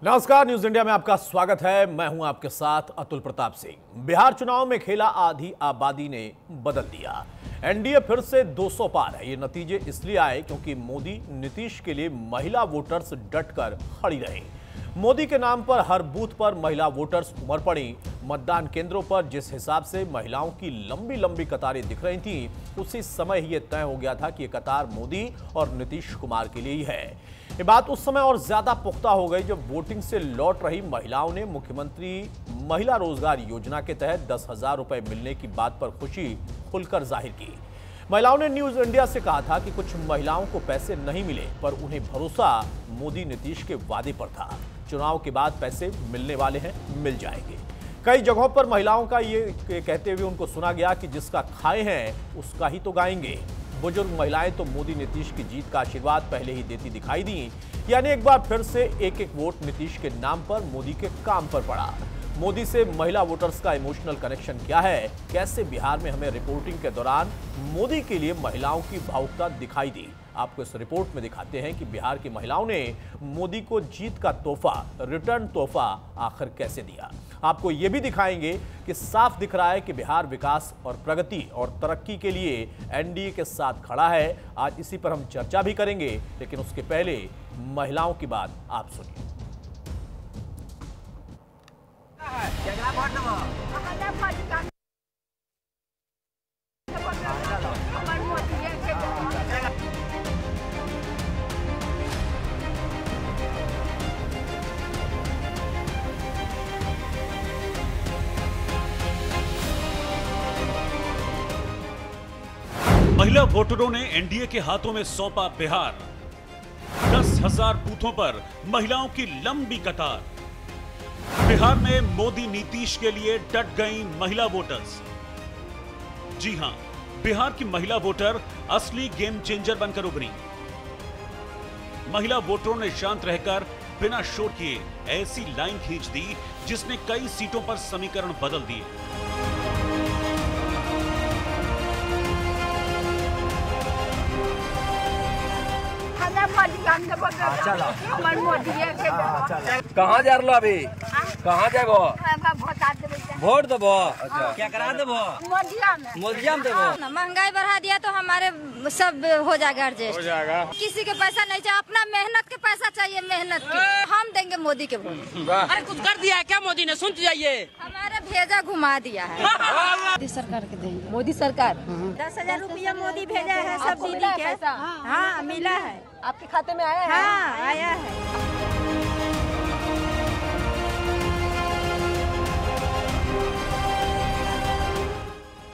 नमस्कार, news India में आपका स्वागत है। मैं हूं आपके साथ अतुल प्रताप सिंह। बिहार चुनाव में खेला आधी आबादी ने बदल दिया। एनडीए फिर से 200 पार है। ये नतीजे इसलिए आए क्योंकि मोदी नीतीश के लिए महिला वोटर्स डटकर खड़ी रही। मोदी के नाम पर हर बूथ पर महिला वोटर्स उमड़ पड़ी। मतदान केंद्रों पर जिस हिसाब से महिलाओं की लंबी लंबी कतारें दिख रही थीं, उसी समय ही ये तय हो गया था कि ये कतार मोदी और नीतीश कुमार के लिए ही है। ये बात उस समय और ज्यादा पुख्ता हो गई जब वोटिंग से लौट रही महिलाओं ने मुख्यमंत्री महिला रोजगार योजना के तहत 10,000 रुपए मिलने की बात पर खुशी खुलकर जाहिर की। महिलाओं ने न्यूज इंडिया से कहा था कि कुछ महिलाओं को पैसे नहीं मिले, पर उन्हें भरोसा मोदी नीतीश के वादे पर था। चुनाव के बाद पैसे मिलने वाले हैं, मिल जाएंगे। कई जगहों पर महिलाओं का ये कहते हुए उनको सुना गया कि जिसका खाए हैं उसका ही तो गाएंगे। बुजुर्ग महिलाएं तो मोदी नीतीश की जीत का आशीर्वाद पहले ही देती दिखाई दी। यानी एक बार फिर से एक एक वोट नीतीश के नाम पर मोदी के काम पर पड़ा। मोदी से महिला वोटर्स का इमोशनल कनेक्शन क्या है, कैसे बिहार में हमें रिपोर्टिंग के दौरान मोदी के लिए महिलाओं की भावुकता दिखाई दी, आपको इस रिपोर्ट में दिखाते हैं कि बिहार की महिलाओं ने मोदी को जीत का तोहफा, रिटर्न तोहफा आखिर कैसे दिया। आपको यह भी दिखाएंगे कि साफ दिख रहा है कि बिहार विकास और प्रगति और तरक्की के लिए एनडीए के साथ खड़ा है। आज इसी पर हम चर्चा भी करेंगे, लेकिन उसके पहले महिलाओं की बात आप सुनिए। महिला वोटरों ने एनडीए के हाथों में सौंपा बिहार। 10,000 बूथों पर महिलाओं की लंबी कतार। बिहार में मोदी नीतीश के लिए डट गई महिला वोटर्स। जी हां, बिहार की महिला वोटर असली गेम चेंजर बनकर उभरी। महिला वोटरों ने शांत रहकर बिना शोर किए ऐसी लाइन खींच दी जिसने कई सीटों पर समीकरण बदल दिए। कहाँ जा रहा अभी? कहाँ जाबो? वोट देबो? क्या करा देबो? मोदिया में देबो? महंगाई बढ़ा दिया तो हमारे सब हो जाएगा एडजस्ट। किसी के पैसा नहीं चाहिए, अपना मेहनत के पैसा चाहिए, मेहनत के। हम देंगे मोदी के वोट। अरे कुछ कर दिया है क्या मोदी ने? सुन जाइए, हमारा भेजा घुमा दिया है। मोदी सरकार के देंगे। मोदी सरकार 10,000 रुपया मोदी भेजा है सब दीदी के। हाँ मिला है। आपके खाते में आया है? हाँ आया है।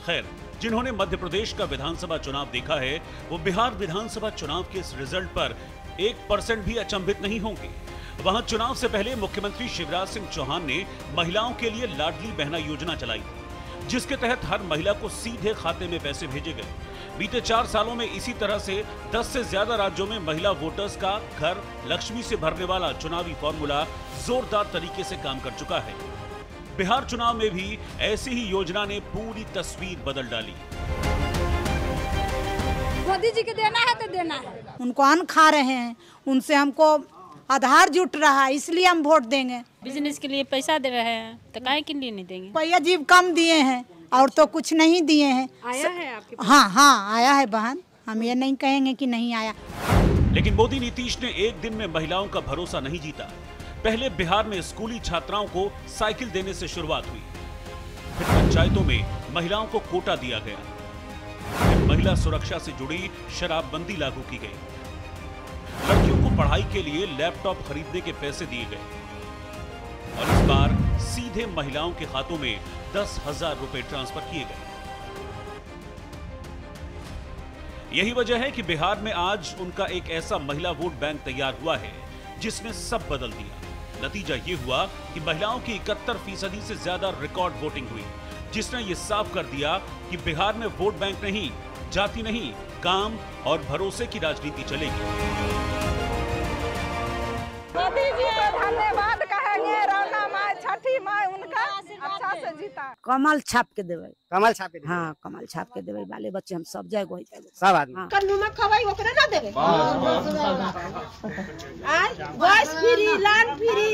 खैर, जिन्होंने मध्य प्रदेश का विधानसभा चुनाव देखा है, वो बिहार विधानसभा चुनाव के इस रिजल्ट पर 1% भी अचंभित नहीं होंगे। वहां चुनाव से पहले मुख्यमंत्री शिवराज सिंह चौहान ने महिलाओं के लिए लाडली बहना योजना चलाई, जिसके तहत हर महिला को सीधे खाते में पैसे भेजे गए। बीते 4 सालों में इसी तरह से 10 से ज्यादा राज्यों में महिला वोटर्स का घर लक्ष्मी से भरने वाला चुनावी फॉर्मूला जोरदार तरीके से काम कर चुका है। बिहार चुनाव में भी ऐसी ही योजना ने पूरी तस्वीर बदल डाली। मोदी जी के देना है तो देना है। उनको अन्न खा रहे हैं, उनसे हमको आधार जुट रहा है, इसलिए हम वोट देंगे। बिजनेस के लिए पैसा दे रहे हैं तो काहे के लिए नहीं देंगे? भैया जी कम दिए हैं और तो कुछ नहीं दिए हैं। आया है आपके पास? हाँ आया है बहन, हम ये नहीं कहेंगे कि नहीं आया। लेकिन मोदी नीतीश ने एक दिन में महिलाओं का भरोसा नहीं जीता। पहले बिहार में स्कूली छात्राओं को साइकिल देने से शुरुआत हुई, फिर पंचायतों में महिलाओं को कोटा दिया गया, फिर महिला सुरक्षा से जुड़ी शराबबंदी लागू की गई, लड़कियों को पढ़ाई के लिए लैपटॉप खरीदने के पैसे दिए गए, और इस बार सीधे महिलाओं के खातों में 10,000 रुपए ट्रांसफर किए गए। यही वजह है कि बिहार में आज उनका एक ऐसा महिला वोट बैंक तैयार हुआ है जिसने सब बदल दिया। नतीजा ये हुआ कि महिलाओं की 71% से ज्यादा रिकॉर्ड वोटिंग हुई, जिसने ये साफ कर दिया कि बिहार में वोट बैंक नहीं, जाति नहीं, काम और भरोसे की राजनीति चलेगी। मोदी जी को धन्यवाद कहेंगे, राना माँ, छठी माँ उनका अच्छा कमल छाप के देवे। कमल छापे देबै। हाँ कमल छाप के देवे, बाले बच्चे हम सब जाए वही सब आदमी कन्नू में खवाई ओकरे ना देवे। गैस फ्री, लान फ्री,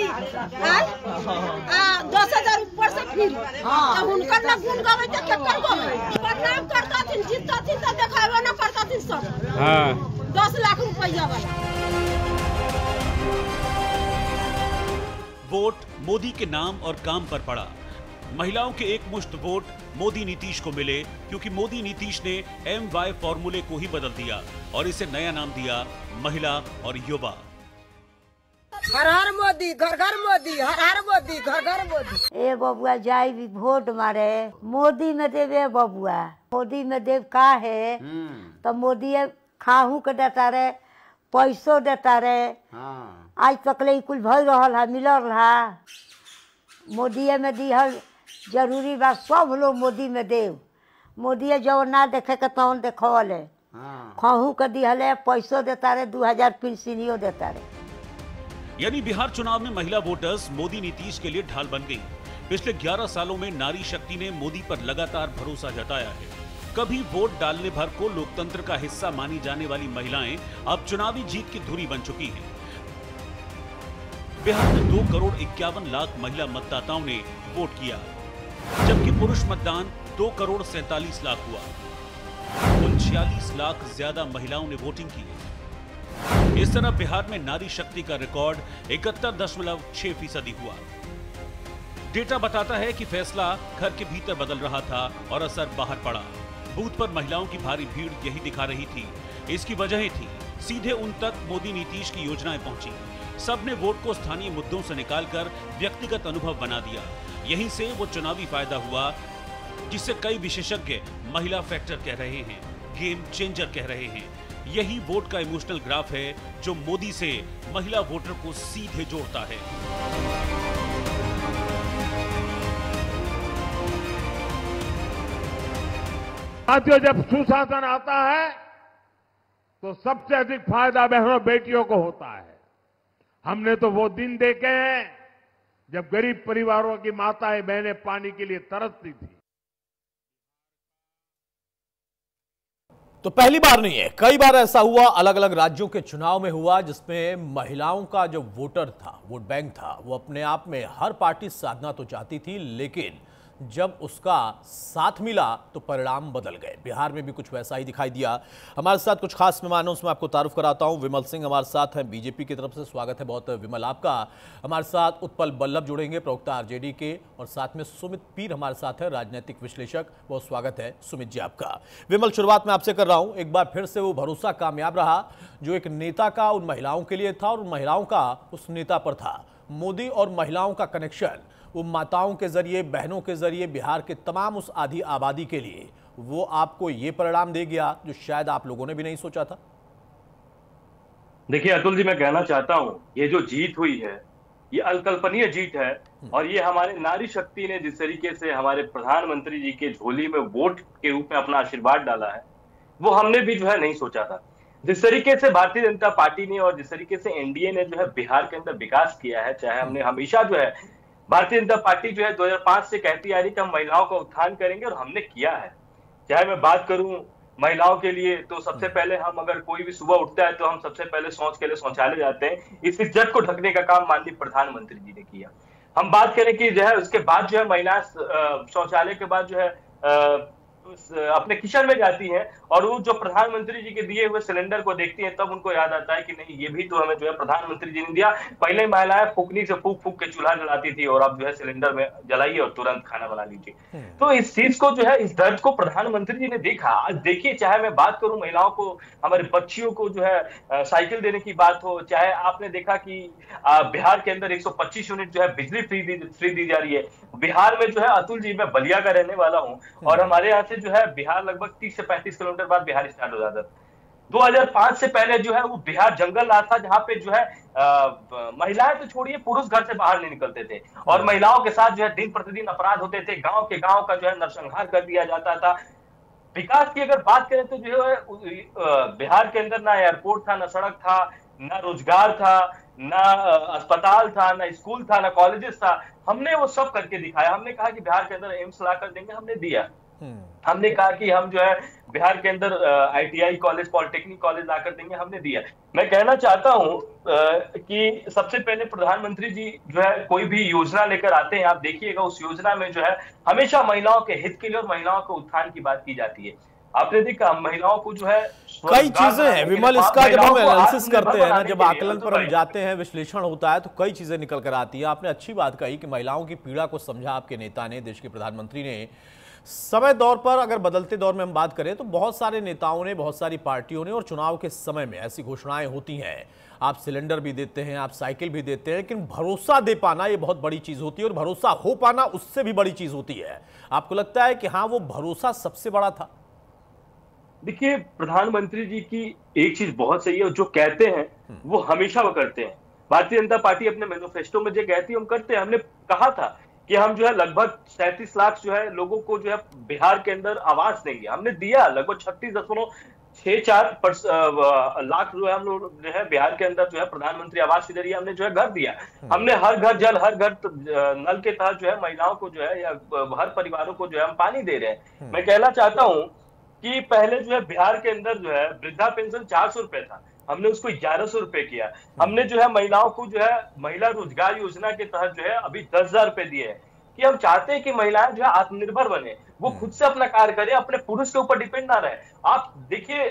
10,000 ऊपर से फ्री। तो उनकर ना गुण गावे तो केकर गावे? बदनाम करता थी, जीतता थी तो दिखावे ना करता थी सब। हां 10 लाख रुपया वाला। वोट मोदी के नाम और काम पर पड़ा। महिलाओं के एक मुश्त वोट मोदी नीतीश को मिले क्योंकि मोदी नीतीश ने MY फॉर्मूले को ही बदल दिया और इसे नया नाम दिया महिला और युवा। हर हर मोदी, घर घर मोदी, हर हर मोदी, घर घर मोदी। ए बबुआ जाई भी वोट मारे, मोदी में देवे बबुआ, मोदी में देव का है तो मोदी खाहू के देता रे, पैसो देता रे। आज तक ले कुल भई रहल है, मिलल है। मोदी में दिहल जरूरी बा, सब लोग मोदी में देव। मोदी जो ना देखे के तौन देखवले, खाहू के दिहल है, पैसो देता रे, 2000 पेंशनियो देता रे। यानी बिहार चुनाव में महिला वोटर्स मोदी नीतीश के लिए ढाल बन गई। पिछले 11 सालों में नारी शक्ति ने मोदी पर लगातार भरोसा जताया है। कभी वोट डालने भर को लोकतंत्र का हिस्सा मानी जाने वाली महिलाएं अब चुनावी जीत की धुरी बन चुकी हैं। बिहार में 2 करोड़ 51 लाख महिला मतदाताओं ने वोट किया, जबकि पुरुष मतदान 2 करोड़ 47 लाख हुआ। कुल 46 लाख ज्यादा महिलाओं ने वोटिंग की। इस तरह बिहार में नारी शक्ति का रिकॉर्ड 71.6% हुआ। डेटा बताता है कि फैसला घर के भीतर बदल रहा था और असर बाहर पड़ा। बूथ पर महिलाओं की भारी भीड़ यही दिखा रही थी। इसकी वजह थी सीधे उन तक मोदी नीतीश की योजनाएं पहुंची। सबने वोट को स्थानीय मुद्दों से निकालकर व्यक्तिगत अनुभव बना दिया। यहीं से वो चुनावी फायदा हुआ जिसे कई विशेषज्ञ महिला फैक्टर कह रहे हैं, गेम चेंजर कह रहे हैं। यही वोट का इमोशनल ग्राफ है जो मोदी से महिला वोटर को सीधे जोड़ता है। साथियों, जब सुशासन आता है तो सबसे अधिक फायदा बहनों बेटियों को होता है। हमने तो वो दिन देखे हैं जब गरीब परिवारों की माताएं बहनें पानी के लिए तरसती थी। तो पहली बार नहीं है, कई बार ऐसा हुआ, अलग अलग राज्यों के चुनाव में हुआ, जिसमें महिलाओं का जो वोटर था, वोट बैंक था, वो अपने आप में हर पार्टी साधना तो चाहती थी, लेकिन जब उसका साथ मिला तो परिणाम बदल गए। बिहार में भी कुछ वैसा ही दिखाई दिया। हमारे साथ कुछ खास मेहमान हैं, उसमें आपको तारुफ कराता हूं। विमल सिंह हमारे साथ हैं, बीजेपी की तरफ से, स्वागत है बहुत विमल आपका। हमारे साथ उत्पल बल्लभ जुड़ेंगे, प्रवक्ता आरजेडी के, और साथ में सुमित पीर हमारे साथ है, राजनीतिक विश्लेषक, बहुत स्वागत है सुमित जी आपका। विमल, शुरुआत में आपसे कर रहा हूं, एक बार फिर से वो भरोसा कामयाब रहा जो एक नेता का उन महिलाओं के लिए था और उन महिलाओं का उस नेता पर था। मोदी और महिलाओं का कनेक्शन वो माताओं के जरिए, बहनों के जरिए बिहार के तमाम उस आधी आबादी के लिए, वो आपको ये परिणाम दे गया जो शायद आप लोगों ने भी नहीं सोचा था। देखिए अतुल जी, मैं कहना चाहता हूं, ये जो जीत हुई है ये अकल्पनीय जीत है, और ये हमारे नारी शक्ति ने जिस तरीके से हमारे प्रधानमंत्री जी के झोली में वोट के रूप में अपना आशीर्वाद डाला है, वो हमने भी जो है नहीं सोचा था। जिस तरीके से भारतीय जनता पार्टी ने और जिस तरीके से एनडीए ने जो है बिहार के अंदर विकास किया है, चाहे हमने हमेशा जो है भारतीय जनता पार्टी जो है 2005 से कहती आ रही कि हम महिलाओं का उत्थान करेंगे, और हमने किया है। चाहे मैं बात करूं महिलाओं के लिए, तो सबसे पहले हम अगर कोई भी सुबह उठता है तो हम सबसे पहले शौच के लिए शौचालय जाते हैं। इस इज्जत को ढकने का काम माननीय प्रधानमंत्री जी ने किया। हम बात करें कि जो है उसके बाद जो है महिला शौचालय के बाद जो है अपने किचन में जाती हैं और वो जो प्रधानमंत्री जी के दिए हुए सिलेंडर को देखती हैं, तब उनको याद आता है कि नहीं, ये भी तो हमें जो है प्रधानमंत्री जी ने दिया। पहले महिलाएं फूकनी से फूक फूक के चूल्हा जलाती थी, और अब जो है सिलेंडर में जलाइए और तुरंत खाना बना लीजिए। तो इस चीज को जो है, इस दर्द को प्रधानमंत्री जी ने देखा। आज देखिए, चाहे मैं बात करूं महिलाओं को, हमारे बच्चियों को जो है साइकिल देने की बात हो, चाहे आपने देखा कि बिहार के अंदर 125 यूनिट जो है बिजली फ्री दी जा रही है। बिहार में जो है अतुल जी, मैं बलिया का रहने वाला हूँ, और हमारे यहाँ से जो है बिहार लगभग 30 से 35 किलोमीटर बाद बिहार स्टार्ट हो जाता था। 2005 से पहले जो है वो बिहार जंगल राज था, जहाँ पे जो है महिलाएं तो छोड़िए, पुरुष घर से बाहर नहीं निकलते थे, और महिलाओं के साथ जो है दिन प्रतिदिन अपराध होते थे। गांव के गांव का जो है नरसंहार कर दिया जाता था। विकास की अगर बात करें तो जो है बिहार के अंदर ना एयरपोर्ट था, ना सड़क था, ना रोजगार था, ना अस्पताल था, ना स्कूल था, ना कॉलेजेस था। हमने वो सब करके दिखाया। हमने कहा कि बिहार के अंदर एम्स ला कर देंगे, हमने दिया। हमने कहा कि हम जो है बिहार के अंदर ITI कॉलेज, पॉलिटेक्निक कॉलेज ला कर देंगे, हमने दिया। मैं कहना चाहता हूं कि सबसे पहले प्रधानमंत्री जी जो है कोई भी योजना लेकर आते हैं, आप देखिएगा उस योजना में जो है हमेशा महिलाओं के हित के लिए और महिलाओं के उत्थान की बात की जाती है। आपने देखा महिलाओं को जो है कई चीजें हैं विमल, इसका जब हम एनालिसिस करते हैं ना, जब आकलन पर हम जाते हैं, विश्लेषण होता है, तो कई चीजें निकल कर आती है। आपने अच्छी बात कही कि महिलाओं की पीड़ा को समझा आपके नेता ने, देश के प्रधानमंत्री ने। समय दौर पर अगर बदलते दौर में हम बात करें तो बहुत सारे नेताओं ने, बहुत सारी पार्टियों ने और चुनाव के समय में ऐसी घोषणाएं होती हैं, आप सिलेंडर भी देते हैं, आप साइकिल भी देते हैं, लेकिन भरोसा दे पाना ये बहुत बड़ी चीज होती है और भरोसा हो पाना उससे भी बड़ी चीज होती है। आपको लगता है कि हाँ वो भरोसा सबसे बड़ा था? देखिए, प्रधानमंत्री जी की एक चीज बहुत सही है, जो कहते हैं वो हमेशा वो करते हैं। भारतीय जनता पार्टी अपने मैनिफेस्टो में जो कहती है हम करते हैं। हमने कहा था कि हम जो है लगभग 37 लाख जो है लोगों को जो है बिहार के अंदर आवास देंगे, हमने दिया। लगभग 36.64 लाख जो है हम लोग जो है बिहार के अंदर जो है प्रधानमंत्री आवास के जरिए हमने जो है घर दिया। हमने हर घर जल, हर घर नल के तहत जो है महिलाओं को जो है या हर परिवारों को जो है हम पानी दे रहे हैं। मैं कहना चाहता हूं कि पहले जो है बिहार के अंदर जो है वृद्धा पेंशन 400 रुपए था, हमने उसको 1100 रुपए किया। हमने जो है महिलाओं को जो है महिला रोजगार योजना के तहत जो है अभी 10,000 रुपए दिए हैं कि हम चाहते हैं कि महिलाएं जो है आत्मनिर्भर बने, वो खुद से अपना कार्य करें, अपने पुरुष के ऊपर डिपेंड ना रहे। आप देखिए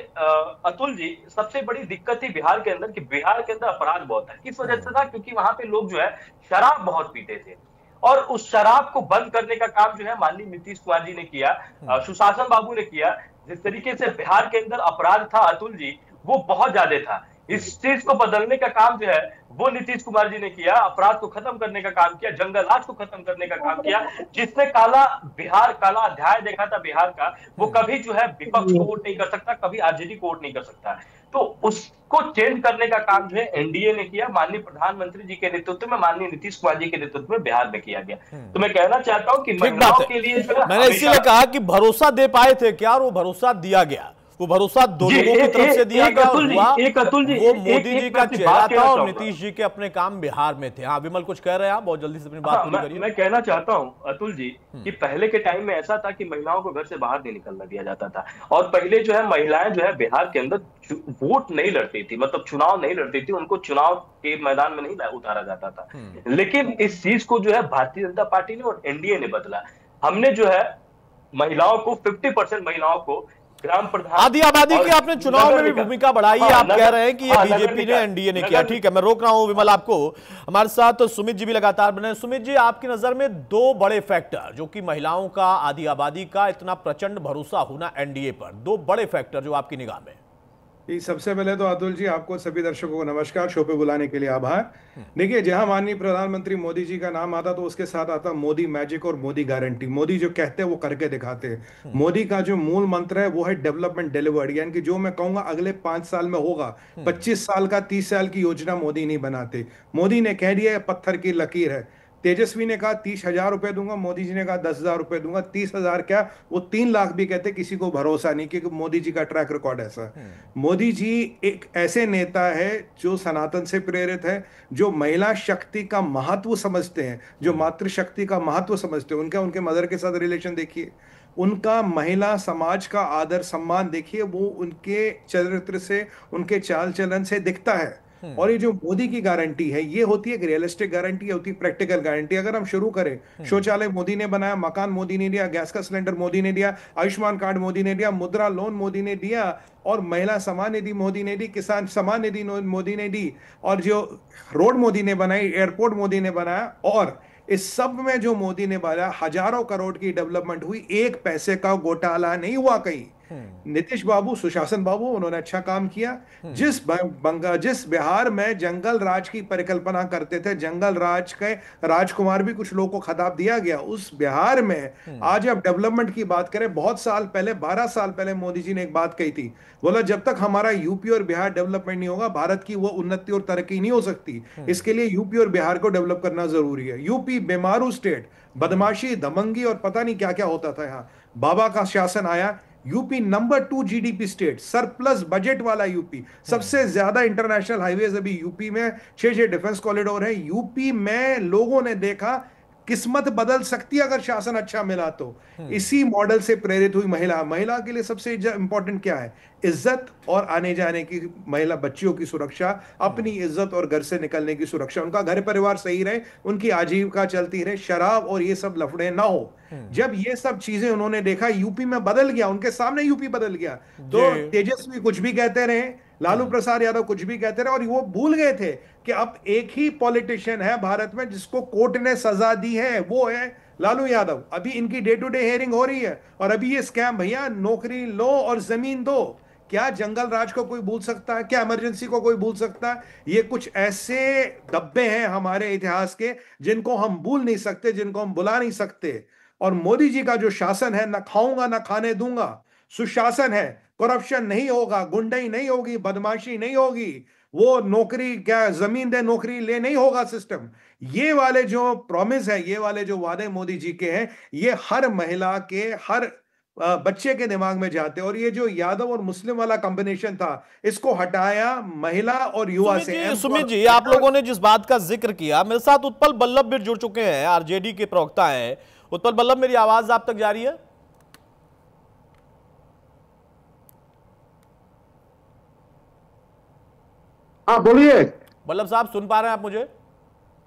अतुल जी, सबसे बड़ी दिक्कत थी बिहार के अंदर कि बिहार के अंदर अपराध बहुत है। किस वजह से था? क्योंकि वहां पे लोग जो है शराब बहुत पीते थे और उस शराब को बंद करने का काम जो है माननीय नीतीश कुमार जी ने किया, सुशासन बाबू ने किया। जिस तरीके से बिहार के अंदर अपराध था अतुल जी, वो बहुत ज्यादा था। इस चीज को बदलने का काम जो है वो नीतीश कुमार जी ने किया। अपराध को खत्म करने का काम किया, जंगल राज को खत्म करने का काम किया। जिसने काला अध्याय देखा था बिहार का, वो कभी जो है विपक्ष को वोट नहीं कर सकता, कभी आरजेडी को वोट नहीं कर सकता। तो उसको चेंज करने का काम जो है एनडीए ने किया, माननीय प्रधानमंत्री जी के नेतृत्व में, माननीय नीतीश कुमार जी के नेतृत्व में बिहार में किया गया। तो मैं कहना चाहता हूं कि महिलाओं के लिए जो है, मैंने इसीलिए कहा कि भरोसा दे पाए थे क्या, और वो भरोसा दिया गया। वो भरोसा दो लोगों की तरफ से दिया गया, वो मोदी जी का चेहरा था और नीतीश जी के अपने काम बिहार में थे। हाँ विमल कुछ कह रहे हैं आप, बहुत जल्दी से अपनी बात पूरी करिए। मैं कहना चाहता हूं अतुल जी कि पहले के टाइम में ऐसा था कि महिलाओं को घर से बाहर नहीं निकलने दिया जाता था, और पहले जो है महिलाएं जो है बिहार के अंदर वोट नहीं लड़ती थी, मतलब चुनाव नहीं लड़ती थी, उनको चुनाव के मैदान में नहीं उतारा जाता था। लेकिन इस चीज को जो है भारतीय जनता पार्टी ने और एनडीए ने बदला। हमने जो है महिलाओं को 50% महिलाओं को ग्राम प्रधान, आधी आबादी की आपने चुनाव में भी भूमिका बढ़ाई है। आप कह रहे हैं कि ये बीजेपी ने, एनडीए ने किया। ठीक है, मैं रोक रहा हूं विमल आपको। हमारे साथ सुमित जी भी लगातार बने। सुमित जी, आपकी नजर में दो बड़े फैक्टर जो कि महिलाओं का, आधी आबादी का इतना प्रचंड भरोसा होना एनडीए पर, दो बड़े फैक्टर जो आपकी निगाह में। सबसे पहले तो अतुल जी, आपको सभी दर्शकों को नमस्कार, शो पे बुलाने के लिए आभार। देखिए, जहां माननीय प्रधानमंत्री मोदी जी का नाम आता तो उसके साथ आता मोदी मैजिक और मोदी गारंटी। मोदी जो कहते हैं वो करके दिखाते हैं। मोदी का जो मूल मंत्र है वो है डेवलपमेंट डिलीवर्ड, यानी कि जो मैं कहूंगा अगले 5 साल में होगा, 25 साल का 30 साल की योजना मोदी नहीं बनाते। मोदी ने कह दिया पत्थर की लकीर है। तेजस्वी ने कहा 30,000 रुपए दूंगा, मोदी जी ने कहा 10,000 रुपए दूंगा। 30,000 क्या, वो 3 लाख भी कहते, किसी को भरोसा नहीं, क्योंकि मोदी जी का ट्रैक रिकॉर्ड ऐसा। मोदी जी एक ऐसे नेता है जो सनातन से प्रेरित है, जो महिला शक्ति का महत्व समझते हैं, जो मातृशक्ति का महत्व समझते हैं। उनके मदर के साथ रिलेशन देखिए, उनका महिला समाज का आदर सम्मान देखिए, वो उनके चरित्र से, उनके चाल चलन से दिखता है। और ये जो मोदी की गारंटी है, ये होती है एक रियलिस्टिक गारंटी, होती है प्रैक्टिकल गारंटी। अगर हम शुरू करें, शौचालय मोदी ने बनाया, मकान मोदी ने दिया, गैस का सिलेंडर मोदी ने दिया, आयुष्मान कार्ड मोदी ने दिया, मुद्रा लोन मोदी ने दिया, और महिला सम्मान निधि मोदी ने दी, किसान सम्मान निधि मोदी ने दी, और जो रोड मोदी ने बनाई, एयरपोर्ट मोदी ने बनाया। और इस सब में जो मोदी ने बनाया, हजारों करोड़ की डेवलपमेंट हुई, 1 पैसे का घोटाला नहीं हुआ कहीं। नीतीश बाबू, सुशासन बाबू, उन्होंने अच्छा काम किया। जिस बिहार में जंगल राज की परिकल्पना करते थे, जंगल राज के राजकुमार भी कुछ लोगों को खिताब दिया गया, उस बिहार में आज अब डेवलपमेंट की बात करें, बहुत साल पहले, 12 साल पहले मोदी जी ने एक बात कही थी, बोला जब तक हमारा यूपी और बिहार डेवलपमेंट नहीं होगा, भारत की वो उन्नति और तरक्की नहीं हो सकती। इसके लिए यूपी और बिहार को डेवलप करना जरूरी है। यूपी बेमारू स्टेट, बदमाशी, दमंगी और पता नहीं क्या क्या होता था। यहाँ बाबा का शासन आया, UP number 2 GDP state, surplus budget वाला यूपी, सबसे ज्यादा इंटरनेशनल हाईवेज अभी यूपी में, 6 डिफेंस कॉरिडोर है यूपी में। लोगों ने देखा किस्मत बदल सकती है अगर शासन अच्छा मिला तो। इसी मॉडल से प्रेरित हुई महिला के लिए सबसे इंपॉर्टेंट क्या है? इज्जत और आने जाने की, महिला बच्चियों की सुरक्षा, अपनी इज्जत और घर से निकलने की सुरक्षा, उनका घर परिवार सही रहे, उनकी आजीविका चलती रहे, शराब और ये सब लफड़े ना हो। जब ये सब चीजें उन्होंने देखा, यूपी में बदल गया, उनके सामने यूपी बदल गया। तो तेजस्वी कुछ भी कहते रहे, लालू प्रसाद यादव कुछ भी कहते रहे, और वो भूल गए थे कि अब एक ही पॉलिटिशियन है भारत में जिसको कोर्ट ने सजा दी है, वो है लालू यादव। अभी इनकी डे टू डे हियरिंग हो रही है, और अभी ये स्कैम, भैया नौकरी लो और जमीन दो, क्या जंगल राज को कोई भूल सकता है? क्या इमरजेंसी को कोई भूल सकता है? ये कुछ ऐसे धब्बे हैं हमारे इतिहास के जिनको हम भूल नहीं सकते, जिनको हम भुला नहीं सकते। और मोदी जी का जो शासन है, ना खाऊंगा ना खाने दूंगा, सुशासन है, करप्शन नहीं होगा, गुंडाई नहीं होगी, बदमाशी नहीं होगी, वो नौकरी क्या जमीन दे नौकरी ले नहीं होगा सिस्टम। ये वाले जो प्रॉमिस है, ये वाले जो वादे मोदी जी के हैं, ये हर महिला के, हर बच्चे के दिमाग में जाते। और ये जो यादव और मुस्लिम वाला कॉम्बिनेशन था, इसको हटाया महिला और युवा से। सुमित जी, आप लोगों ने जिस बात का जिक्र किया, मेरे साथ उत्पल बल्लभ भी जुड़ चुके हैं, आरजेडी के प्रवक्ता हैं। उत्पल बल्लभ, मेरी आवाज आप तक जा रही है? हाँ बोलिए। बल्लभ साहब सुन पा रहे हैं आप मुझे?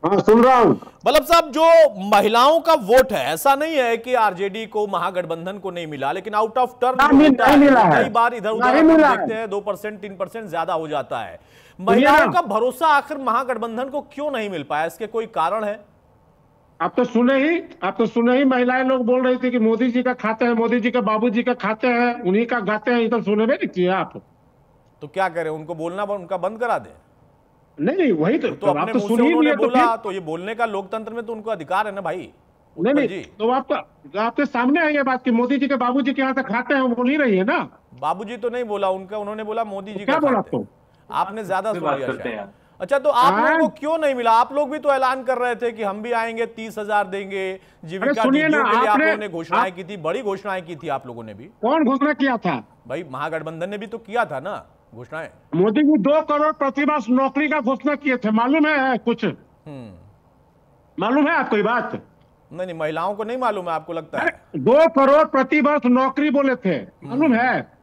हाँ सुन रहा हूं। बल्लभ साहब, जो महिलाओं का वोट है, ऐसा नहीं है कि आरजेडी को, महागठबंधन को नहीं मिला, लेकिन आउट ऑफ टर्न कई बार इधर उधर देखते हैं 2% 3% ज्यादा हो जाता है। महिलाओं का भरोसा आखिर महागठबंधन को क्यों नहीं मिल पाया? इसके कोई कारण है? आप तो सुने ही महिलाएं लोग बोल रही थी कि मोदी जी का खाते हैं, मोदी जी के बाबूजी का खाते हैं, उन्हीं का गाते हैं, इधर सुने में नहीं चाहिए आप। तो क्या करें, उनको बोलना उनका बंद करा दें? नहीं वही तो अपने मुंह से उन्होंने बोला, तो ये बोलने का लोकतंत्र में तो उनको अधिकार है ना भाई। नहीं तो आपके सामने है ये बात कि मोदी जी के बाबूजी के यहाँ से खाते हैं, वो बोल ही रही है ना। बाबूजी तो नहीं बोला उनका, उन्होंने बोला मोदी जी क्या बोला तो? आपने ज्यादा सुन लिया। अच्छा, तो आप लोगों को क्यों नहीं मिला? आप लोग भी तो ऐलान कर रहे थे कि हम भी आएंगे, 30,000 देंगे, जीविका दीदियों के लिए आप लोगों ने घोषणाएं की थी, बड़ी घोषणाएं की थी आप लोगों ने भी। कौन घोषणा किया था भाई? महागठबंधन ने भी तो किया था ना घोषणाएं। मोदी जी 2 करोड़ प्रतिवर्ष नौकरी का घोषणा किए थे, मालूम है कुछ? मालूम है आपको ये बात? नहीं, महिलाओं को नहीं मालूम है, आपको लगता है? 2 करोड़ प्रतिवर्ष नौकरी बोले थे, मालूम है?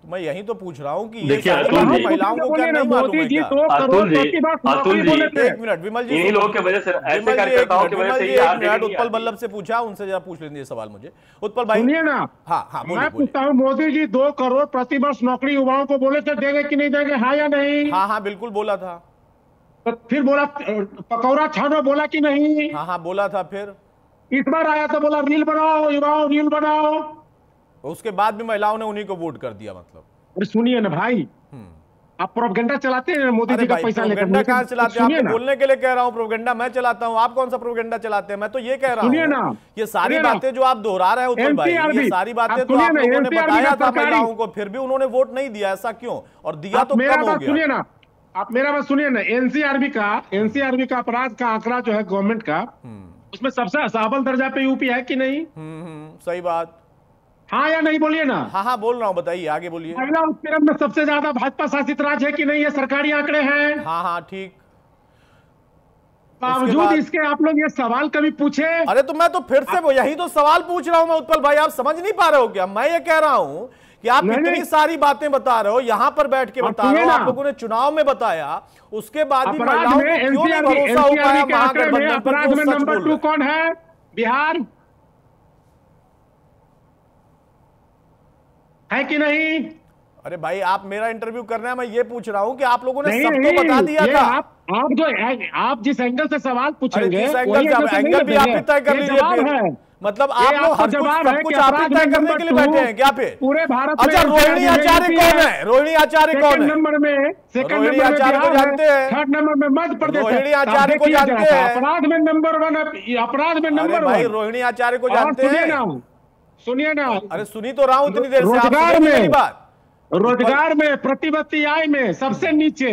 तो मैं यही तो पूछ रहा हूँ कि ये महिलाओं को क्या नहीं मालूम है क्या? अतुल जी, एक मिनट, विमल जी, इन्हीं लोगों की वजह से, ऐसे कार्यकर्ताओं की वजह से ये मिनट उत्पल बल्लभ से पूछा, उनसे जरा पूछ लेंगे सवाल मुझे। उत्पल भाई सुनिए ना। हाँ, मैं पूछता हूँ, मोदी जी 2 करोड़ प्रतिवर्ष नौकरी युवाओं को बोले थे, देंगे कि नहीं देंगे, हाँ या नहीं? हाँ, बिल्कुल बोला था। तो फिर बोला पकौड़ा छानो, बोला कि नहीं? हाँ, बोला था। फिर इस बार आया तो बोला रील बनाओ, युवाओं रील बनाओ। उसके बाद भी महिलाओं ने उन्हीं को वोट कर दिया, मतलब। अरे सुनिए ना भाई, आप प्रोपेगेंडा चलाते हैं मोदी जी का पैसा लेकर। प्रोपेगेंडा कहाँ चलाते हैं? आपको बोलने के लिए कह रहा हूँ, प्रोपेगेंडा मैं चलाता हूँ, आप कौन सा प्रोपेगेंडा चलाते हैं? मैं तो ये कह रहा हूँ, ये सारी बातें जो आप दोहरा रहे हैं उत्पल भाई, ये सारी बातें तो आप लोगों ने बताया था महिलाओं को, फिर भी उन्होंने वोट नहीं दिया, ऐसा क्यों? और दिया तो कम हो गया। सुनिए ना, आप मेरा बात सुनिए ना। एनसीआरबी का अपराध का आंकड़ा जो है गवर्नमेंट का, उसमें सबसे अव्वल दर्जा पे यूपी है कि नहीं? सही बात। हाँ या नहीं बोलिए ना। हाँ, बोल रहा हूँ, बताइए, आगे बोलिए। महिला उत्पीड़न में सबसे ज्यादा भाजपा शासित राज्य है कि नहीं? ये सरकारी आंकड़े हैं। हाँ, ठीक। बावजूद इसके आप लोग ये सवाल कभी पूछे? अरे तो मैं तो फिर से यही तो सवाल पूछ रहा हूँ मैं उत्पल भाई, आप समझ नहीं पा रहे हो क्या? मैं ये कह रहा हूँ कि आप इतनी सारी बातें बता रहे हो, यहाँ पर बैठ के बता रहे हो, आप लोगों ने चुनाव में बताया, उसके बाद भी महिलाओं को क्यों नहीं भरोसा हो पाया महागठबंधन पर? अपराध में नंबर 2 कौन है? बिहार है कि नहीं? अरे भाई, आप मेरा इंटरव्यू कर रहे हैं, मैं ये पूछ रहा हूँ कि आप लोगों ने सबको बता दिया था। आप जिस एंगल से सवाल पूछेंगे, एंगल भी आप ही तय कर लीजिए। मतलब आप लोग हर कुछ आप ही तय करने के लिए बैठे हैं क्या? फिर पूरे भारत में। अच्छा, रोहिणी आचार्य कौन है? रोहिणी आचार्य कौन है? नंबर में रोहिणी आचार्य को जानते हैं? 3rd नंबर में मध्य प्रदेश। रोहिणी आचार्य को जानते हैं? अपराध में नंबर 1, अपराध में नंबर 1। भाई, रोहिणी आचार्य को जानते हैं? सुनिए ना। अरे सुनी तो रहा हूं इतनी देर से। रोजगार में, प्रतिवर्ती आय में सबसे नीचे।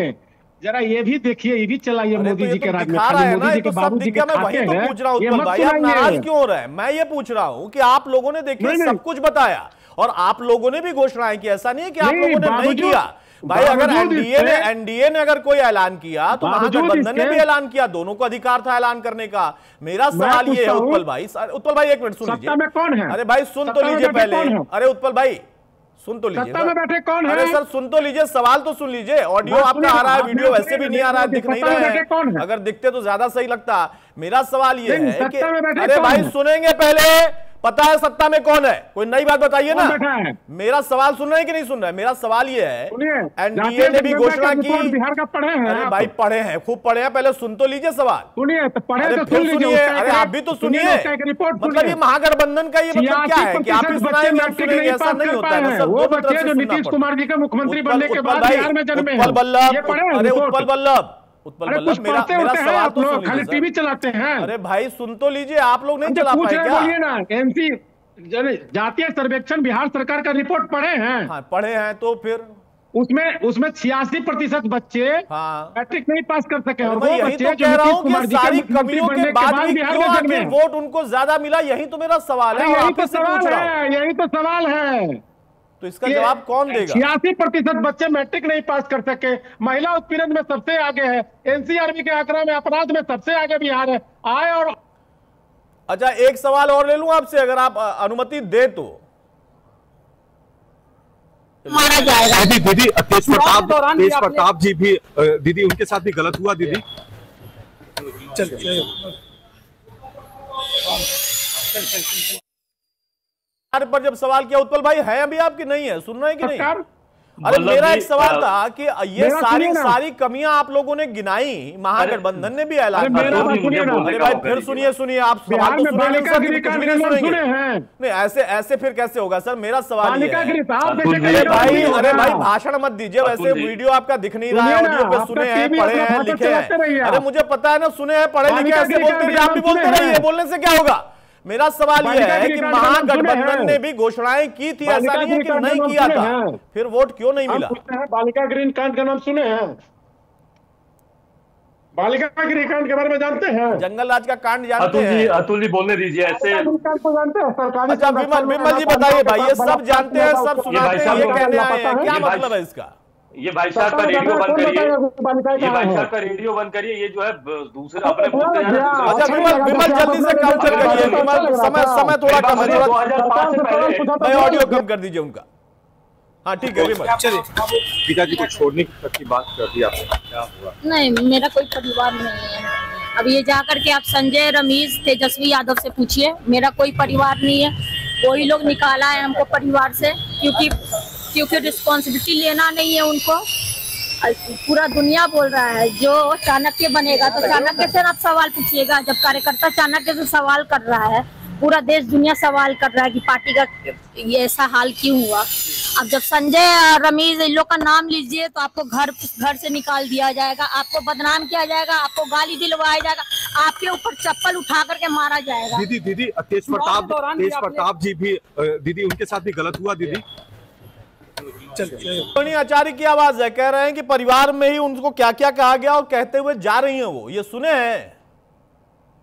जरा ये भी देखिए, ये भी चलाइए मोदी जी के राज में। मोदी जी के बाबूजी के खाते हैं। पूछ रहा हूँ भाई, आप नाराज क्यों हो रहे हैं? मैं ये पूछ रहा हूँ कि आप लोगों ने देखिए सब कुछ बताया, और आप लोगों ने भी घोषणाएं की, ऐसा नहीं है कि आप लोगों ने नहीं किया भाई। अगर एनडीए ने अगर कोई ऐलान किया तो महागठबंधन ने भी ऐलान किया, दोनों को अधिकार था ऐलान करने का। मेरा सवाल ये है उत्पल भाई, एक मिनट सुन लीजिए। अरे भाई सुन तो लीजिए पहले, अरे उत्पल भाई सुन तो लीजिए, में बैठे कौन है? अरे सर सुन तो लीजिए, सवाल तो सुन लीजिए। ऑडियो आपका आ रहा है, वीडियो वैसे भी नहीं आ रहा है, दिख नहीं रहा है। अगर दिखते तो ज्यादा सही लगता। मेरा सवाल ये है कि अरे भाई सुनेंगे पहले, पता है सत्ता में कौन है, कोई नई बात बताइए ना। मेरा सवाल सुन रहे हैं कि नहीं सुन रहे? मेरा सवाल ये है, एनडीए ने भी घोषणा की। बिहार का पढ़े हैं? अरे भाई पढ़े हैं, खूब पढ़े हैं, पहले सुन तो लीजिए सवाल। सुनिए तो पढ़े तो सुन लीजिए। अरे आप भी तो सुनिए, मतलब ये महागठबंधन का ये मतलब क्या है कि आप भी सुनाएंगे हम सुनेंगे, ऐसा नहीं होता है। वो बच्चे जो नीतीश कुमार जी के मुख्यमंत्री बनने के बाद बिहार में जन्मे हैं। अरे उत्पल बल्लभ मेरा सवाल तो सुन खाली टीवी चलाते हैं। अरे भाई सुन तो लीजिए, आप लोग नहीं चला पाए क्या? बोलिए ना, एमसी जातीय सर्वेक्षण बिहार सरकार का रिपोर्ट पढ़े हैं? हाँ पढ़े हैं, तो फिर उसमें 86% बच्चे मैट्रिक नहीं पास कर सके। और वो यही तो कह रहा हूँ कि सारी कमियों के बाद भी क्यों आखिर वोट उनको ज्यादा मिला, यही तो मेरा सवाल है। यही तो सवाल है। तो इसका जवाब कौन देगा? 86% बच्चे मैट्रिक नहीं पास कर सके। महिला उत्पीड़न में सबसे आगे है, एनसीआरबी के आंकड़ा में अपराध में सबसे आगे बिहार है। आए और अच्छा एक सवाल और ले लूं आपसे, अगर आप अनुमति दे तो। मारा जाएगा दीदी। तेज प्रताप जी भी दीदी, उनके साथ भी गलत हुआ दीदी। चलिए पर जब सवाल किया उत्पल भाई है अभी आपकी नहीं है, सुन रहे हैं कि नहीं? अरे मेरा एक सवाल था कि ये सारी कमियां आप लोगों ने गिनाई, महागठबंधन ने भी ऐलान किया। अरे भाई फिर सुनिए आप सवाल तो सुनेंगे नहीं, ऐसे फिर कैसे होगा सर? मेरा सवाल ये है अरे भाई भाषण मत दीजिए, वैसे वीडियो आपका दिख नहीं रहा है, ऑडियो पे सुने हैं, पढ़े हैं, लिखे हैं। अरे मुझे पता है ना, सुने हैं, पढ़े लिखे, ऐसे बोलते रहिए, आप भी बोलते रहिए, बोलने से क्या होगा? मेरा सवाल यह है कि महागठबंधन ने भी घोषणाएं की थी, ऐसा नहीं है कि नहीं किया था, फिर वोट क्यों नहीं मिला? बालिका गृह कांड का नाम सुने हैं? बालिका गृह कांड के बारे में जानते हैं? जंगल राज का कांड जानते हैं? अतुल जी बोलने दीजिए ऐसे। अच्छा विमल जी बताइए भाई, ये सब जानते हैं, सब सुनाते हैं, ये कहने आए हैं, क्या मतलब है इसका? ये भाई साहब का रेडियो बंद करिए, ये भाई साहब का रेडियो बंद करिए। ये जो है दूसरे अपने बोलते हैं। अच्छा विमल जल्दी से काउंटर करिए, विमल समय थोड़ा कम है, 2005 से पहले ऑडियो कम कर दीजिए उनका। हाँ ठीक है विमल। चलिए पिताजी को छोड़ने की बात कर दी आपने, क्या हुआ? नहीं मेरा कोई परिवार नहीं है। अब ये जाकर के आप संजय, रमेश, तेजस्वी यादव से पूछिए, मेरा कोई परिवार नहीं है। वही लोग निकाला है हमको परिवार से, क्योंकि रिस्पॉन्सिबिलिटी लेना नहीं है उनको। पूरा दुनिया बोल रहा है जो चाणक्य बनेगा, तो चाणक्य से आप सवाल पूछिएगा। जब कार्यकर्ता चाणक्य से सवाल कर रहा है, पूरा देश दुनिया सवाल कर रहा है कि पार्टी का ये ऐसा हाल क्यों हुआ। अब जब संजय, रमेश, इन लोग का नाम लीजिए तो आपको घर से निकाल दिया जाएगा, आपको बदनाम किया जाएगा, आपको गाली दिलवाया जाएगा, आपके ऊपर चप्पल उठा करके मारा जाएगा। दीदी तेज प्रताप जी भी दीदी, उनके साथ भी गलत हुआ दीदी। रोहिणी आचार्य की आवाज है, कह रहे हैं कि परिवार में ही उनको क्या क्या कहा गया और कहते हुए जा रही हैं वो, ये सुने हैं?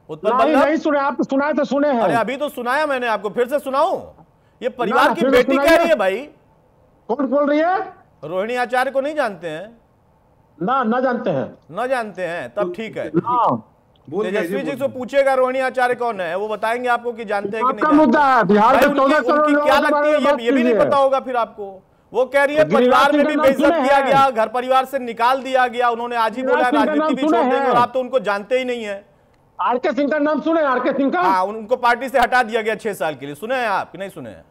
नहीं सुने, आप सुनाए तो सुने हैं। अरे अभी तो सुनाया मैंने आपको, फिर से सुनाऊं? ये परिवार की बेटी कह रही है भाई। कौन बोल रही है? रोहिणी आचार्य को नहीं जानते हैं? ना जानते हैं, तब ठीक है। तेजस्वी जी से पूछेगा रोहिणी आचार्य कौन है, वो बताएंगे आपको कि जानते हैं कि नहीं। मुद्दा है बिहार में उनकी क्या लगती है ये भी नहीं पता होगा फिर आपको। वो कह रही है परिवार में भी बेइज्जत किया गया, घर परिवार से निकाल दिया गया, उन्होंने आज ही बोला राजनीति भी छोड़ देंगे, और आप तो उनको जानते ही नहीं है। आरके सिंह का नाम सुने? आरके सिंह का? हाँ, उनको पार्टी से हटा दिया गया 6 साल के लिए, सुने हैं आप कि नहीं सुने हैं?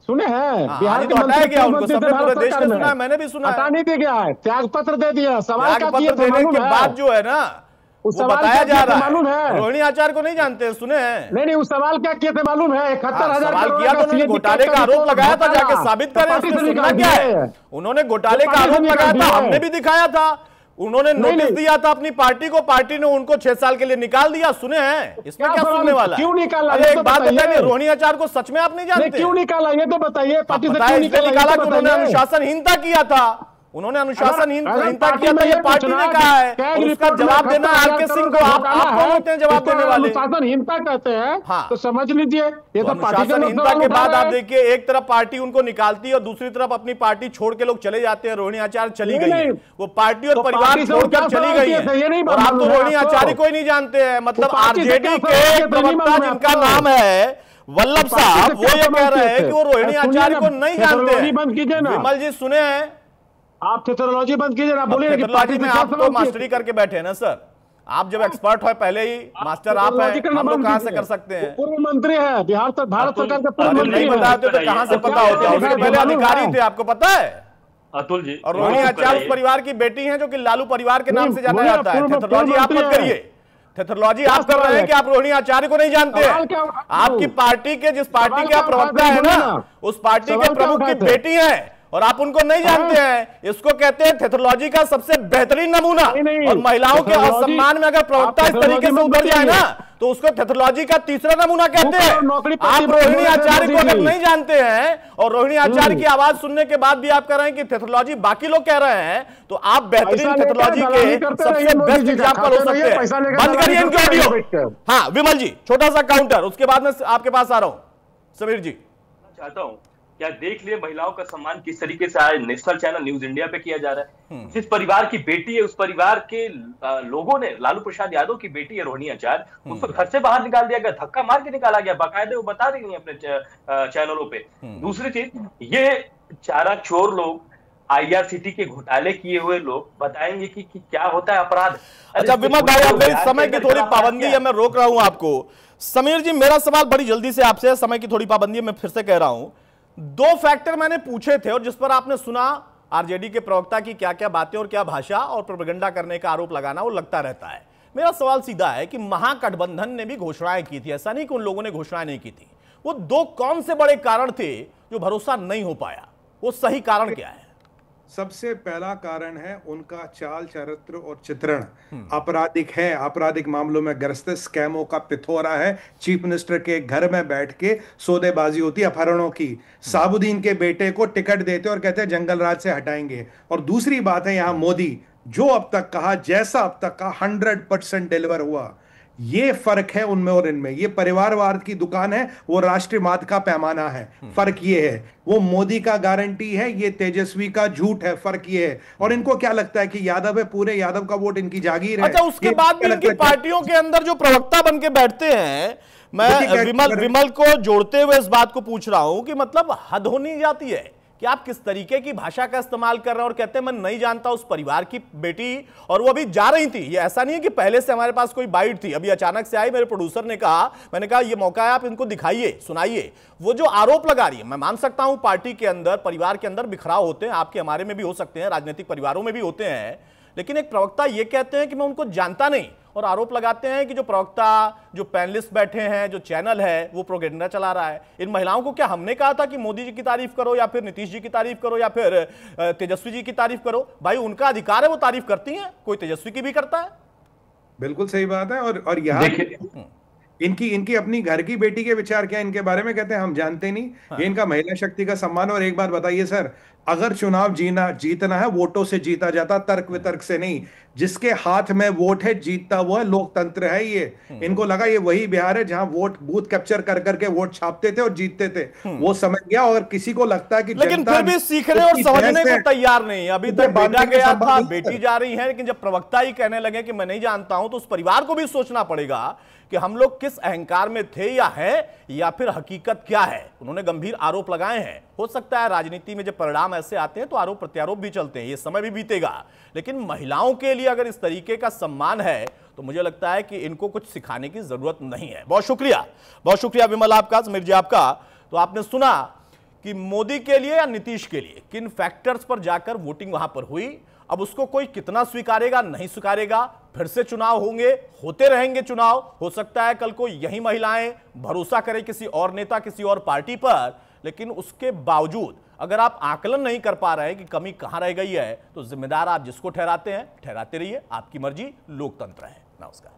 सुने हैं, बिहार तो हटाया गया उनको, सबने पूरे देश ने सुना है, मैंने भी सुना है। हटा नहीं दिया गया है, त्याग पत्र दे दिया। सवाल त्याग पत्र देने के बाद जो है ना, वो बताया जा रहा है। मालूम है रोहिणी आचार्य को नहीं जानते, सुने हैं? नहीं, उस सवाल क्या किए थे मालूम है? 71,000 सवाल किया तो उन्होंने घोटाले का आरोप लगाया था, जाके साबित करें उसमें सुनना क्या है। उन्होंने घोटाले का आरोप लगाया था, हमने भी दिखाया था, उन्होंने नोटिस दिया था अपनी पार्टी को, पार्टी ने उनको 6 साल के लिए निकाल दिया, सुने हैं? इसमें क्या सुनने वाला है? क्यों निकाला? अरे एक बात बताइए, रोहिणी आचार्य को सच में आप नहीं जानते? क्यों निकाला ये तो बताइए। पार्टी से क्यों निकाला? कि उन्होंने अनुशासनहीनता किया था, उन्होंने अनुशासनहीनता किया था, ये पार्टी ने कहा है, और उसका जवाब देना आरके सिंह को। आप कौन होते हैं जवाब देने वाले? अनुशासनहीनता कहते हैं। हाँ, तो समझ लीजिए ये तो अनुशासनहीनता के बाद आप देखिए, एक तरफ पार्टी उनको निकालती है और दूसरी तरफ अपनी पार्टी छोड़ के लोग चले जाते हैं। रोहिणी आचार्य चली गई है, वो पार्टी और परिवार छोड़कर चली गई है, और आप तो रोहिणी आचार्य को ही नहीं जानते हैं। मतलब आरजेडी के प्रवक्ता जिनका नाम है वल्लभ साहब, वो ये कह रहे हैं कि वो रोहिणी आचार्य को नहीं जानते हैं। विमल जी सुने हैं आप? थेथरोलॉजी बंद कीजिए ना, बोलिए कि पार्टी में आप तो मास्टरी करके बैठे हैं ना सर, आप जब एक्सपर्ट हो पहले ही मास्टर आप हैं, हम लोग कहां से कर सकते हैं? पूर्व मंत्री है बिहार तक, भारत सरकार के पूर्व मंत्री नहीं बताते तो कहां से पता होता? उसके पहले अधिकारी थे, आपको पता है अतुल जी। और रोहिणी आचार्य उस परिवार की बेटी है जो कि लालू परिवार के नाम से जाना जाता है। थेथरोलॉजी आप मत करिए, थेथरोलॉजी आप कर रहे हैं कि आप रोहिणी आचार्य को नहीं जानते हैं। आपकी पार्टी के, जिस पार्टी के आप प्रवक्ता है ना, उस पार्टी के प्रमुख की बेटी है और आप उनको नहीं जानते हैं। इसको कहते हैं थेथरोलॉजी का सबसे बेहतरीन नमूना। और महिलाओं के सम्मान में अगर प्रवक्ता इस तरीके से उतर जाए ना, तो उसको थेथरोलॉजी का तीसरा नमूना कहते हैं। आप रोहिणी आचार्य को अगर नहीं जानते हैं और रोहिणी आचार्य की आवाज सुनने के बाद भी आप कह रहे हैं कि थेथरोलॉजी बाकी लोग कह रहे हैं, तो आप बेहतरीन थेथरोलॉजी के सबसे बेस्ट एग्जाम्पल हो सकते हैं। बंद करिए इनके ऑडियो। हाँ विमल जी, छोटा सा काउंटर, उसके बाद में आपके पास आ रहा हूं। समीर जी, चाहता हूं क्या देख लिए महिलाओं का सम्मान किस तरीके से आज नेशनल चैनल न्यूज इंडिया पे किया जा रहा है। जिस परिवार की बेटी है, उस परिवार के लोगों ने, लालू प्रसाद यादव की बेटी है रोहिणी आचार्य, उसको घर से बाहर निकाल दिया गया, धक्का मार के निकाला गया, बाकायदे वो बता रही है अपने चैनलों पे। दूसरी चीज, ये चारा चोर लोग, IRCT के घोटाले किए हुए लोग बताएंगे कि क्या होता है अपराध। अच्छा विमल भाई, अब मेरी समय की थोड़ी पाबंदी है, मैं रोक रहा हूं आपको। समीर जी, मेरा सवाल बड़ी जल्दी से आपसे, समय की थोड़ी पाबंदी है, मैं फिर से कह रहा हूं, 2 फैक्टर मैंने पूछे थे और जिस पर आपने सुना आरजेडी के प्रवक्ता की क्या क्या बातें और क्या भाषा और प्रोपेगेंडा करने का आरोप लगाना, वो लगता रहता है। मेरा सवाल सीधा है कि महागठबंधन ने भी घोषणाएं की थी, ऐसा नहीं कि उन लोगों ने घोषणाएं नहीं की थी। वो 2 कौन से बड़े कारण थे जो भरोसा नहीं हो पाया? वो सही कारण क्या है? सबसे पहला कारण है उनका चाल चरित्र और चित्रण आपराधिक है, आपराधिक मामलों में ग्रस्त, स्कैमों का पिथौरा है। चीफ मिनिस्टर के घर में बैठ के सौदेबाजी होती, अपहरणों की। साबुद्दीन के बेटे को टिकट देते और कहते हैं जंगल राज से हटाएंगे। और दूसरी बात है, यहां मोदी जो अब तक कहा, जैसा अब तक कहा, 100% डिलीवर हुआ। ये फर्क है उनमें और इनमें। ये परिवारवाद की दुकान है, वो राष्ट्रवाद का पैमाना है। फर्क ये है, वो मोदी का गारंटी है, ये तेजस्वी का झूठ है। फर्क ये है। और इनको क्या लगता है कि यादव है, पूरे यादव का वोट इनकी जागीर है। अच्छा, उसके बाद भी इनकी पार्टियों के अंदर जो प्रवक्ता बन के बैठते हैं, मैं विमल को जोड़ते हुए इस बात को पूछ रहा हूं कि मतलब हद होनी जाती है कि आप किस तरीके की भाषा का इस्तेमाल कर रहे हैं और कहते हैं मैं नहीं जानता उस परिवार की बेटी, और वो अभी जा रही थी। ये ऐसा नहीं है कि पहले से हमारे पास कोई बाइट थी, अभी अचानक से आई। मेरे प्रोड्यूसर ने कहा, मैंने कहा ये मौका है, आप इनको दिखाइए, सुनाइए। वो जो आरोप लगा रही है, मैं मान सकता हूं पार्टी के अंदर, परिवार के अंदर बिखराव होते हैं, आपके हमारे में भी हो सकते हैं, राजनीतिक परिवारों में भी होते हैं, लेकिन एक प्रवक्ता ये कहते हैं कि मैं उनको जानता नहीं, और आरोप लगाते हैं कि जो प्रवक्ता, जो पैनलिस्ट बैठे हैं, जो चैनल है, वो प्रोपेगेंडा चला रहा है। इन महिलाओं को क्या हमने कहा था कि मोदी जी की तारीफ करो या फिर नीतीश जी की तारीफ करो या फिर तेजस्वी जी की तारीफ करो? भाई उनका अधिकार है, वो तारीफ करती हैं, कोई तेजस्वी की भी करता है। बिल्कुल सही बात है। और यहाँ इनकी अपनी घर की बेटी के विचार क्या इनके बारे में कहते हैं हम जानते नहीं। ये इनका महिला शक्ति का सम्मान। और एक बात बताइए सर, अगर चुनाव जीतना है, वोटों से जीता जाता, तर्क वितर्क से नहीं। जिसके हाथ में वोट है, जीतता वो है, लोकतंत्र है ये। इनको लगा ये वही बिहार है जहां वोट बूथ कैप्चर कर करके वोट छापते थे और जीतते थे। वो समझ गया। और किसी को लगता है कि लेकिन फिर भी सीखने और समझने को तैयार नहीं। अभी तक बेटा गया था, बेटी जा रही है, लेकिन जब प्रवक्ता ही कहने लगे कि मैं नहीं जानता हूं, तो उस परिवार को भी सोचना पड़ेगा कि हम लोग किस अहंकार में थे या है, या फिर हकीकत क्या है। उन्होंने गंभीर आरोप लगाए हैं। हो सकता है राजनीति में जब परिणाम ऐसे आते हैं तो आरोप प्रत्यारोप भी चलते हैं, ये समय भी बीतेगा, लेकिन महिलाओं के लिए अगर इस तरीके का सम्मान है तो मुझे लगता है कि इनको कुछ सिखाने की जरूरत नहीं है। बहुत शुक्रिया विमल आपका, समीर जी आपका। तो आपने सुना कि मोदी के लिए या नीतीश के लिए किन फैक्टर्स पर जाकर वोटिंग वहां पर हुई। अब उसको कोई कितना स्वीकारेगा, नहीं स्वीकारेगा, फिर से चुनाव होंगे, होते रहेंगे चुनाव। हो सकता है कल को यही महिलाएं भरोसा करें किसी और नेता, किसी और पार्टी पर, लेकिन उसके बावजूद अगर आप आकलन नहीं कर पा रहे हैं कि कमी कहां रह गई है, तो जिम्मेदार आप जिसको ठहराते हैं, ठहराते रहिए। आपकी मर्जी, लोकतंत्र है। नमस्कार।